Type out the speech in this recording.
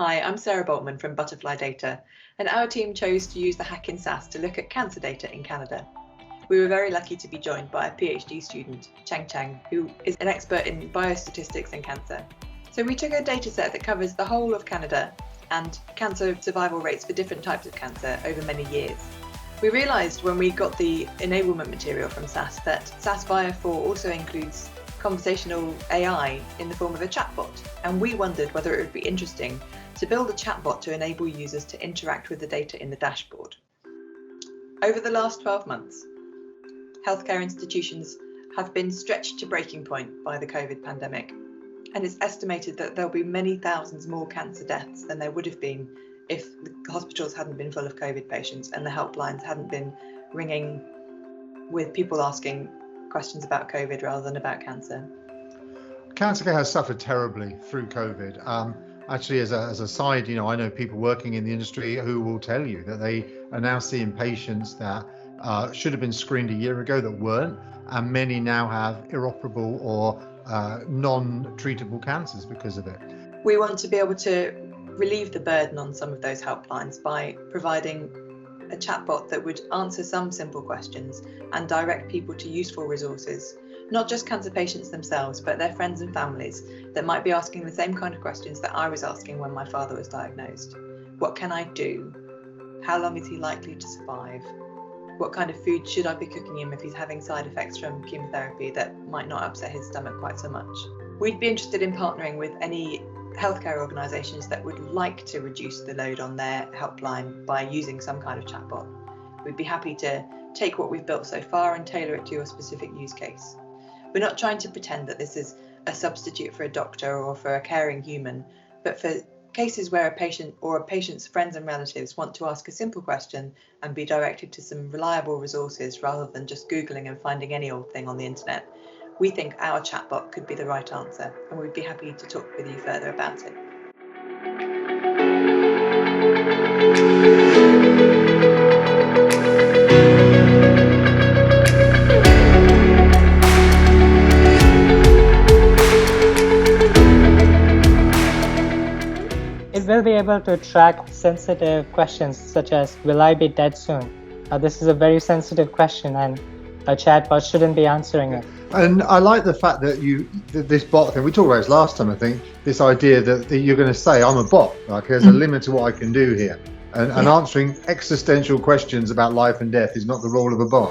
Hi, I'm Sarah Boltman from Butterfly Data, and our team chose to use the hack in SAS to look at cancer data in Canada. We were very lucky to be joined by a PhD student, Chang, who is an expert in biostatistics and cancer. So we took a data set that covers the whole of Canada and cancer survival rates for different types of cancer over many years. We realised when we got the enablement material from SAS that SAS Via 4 also includes conversational AI in the form of a chatbot, and we wondered whether it would be interesting to build a chatbot to enable users to interact with the data in the dashboard. Over the last 12 months, healthcare institutions have been stretched to breaking point by the COVID pandemic, and it's estimated that there'll be many thousands more cancer deaths than there would have been if the hospitals hadn't been full of COVID patients and the helplines hadn't been ringing with people asking questions about COVID rather than about cancer. Cancer care has suffered terribly through COVID. Actually, as a side, I know people working in the industry who will tell you that they are now seeing patients that should have been screened a year ago that weren't, and many now have inoperable or non-treatable cancers because of it. We want to be able to relieve the burden on some of those helplines by providing a chatbot that would answer some simple questions and direct people to useful resources, not just cancer patients themselves, but their friends and families that might be asking the same kind of questions that I was asking when my father was diagnosed. What can I do? How long is he likely to survive? What kind of food should I be cooking him if he's having side effects from chemotherapy that might not upset his stomach quite so much? We'd be interested in partnering with any healthcare organisations that would like to reduce the load on their helpline by using some kind of chatbot. We'd be happy to take what we've built so far and tailor it to your specific use case. We're not trying to pretend that this is a substitute for a doctor or for a caring human, but for cases where a patient or a patient's friends and relatives want to ask a simple question and be directed to some reliable resources rather than just Googling and finding any old thing on the internet, we think our chatbot could be the right answer, and we'd be happy to talk with you further about it. It will be able to track sensitive questions such as, will I be dead soon? This is a very sensitive question and a chatbot shouldn't be answering it. And I like the fact that this bot thing, we talked about this last time, I think, this idea that you're going to say, I'm a bot, like there's a limit to what I can do here. And answering existential questions about life and death is not the role of a bot.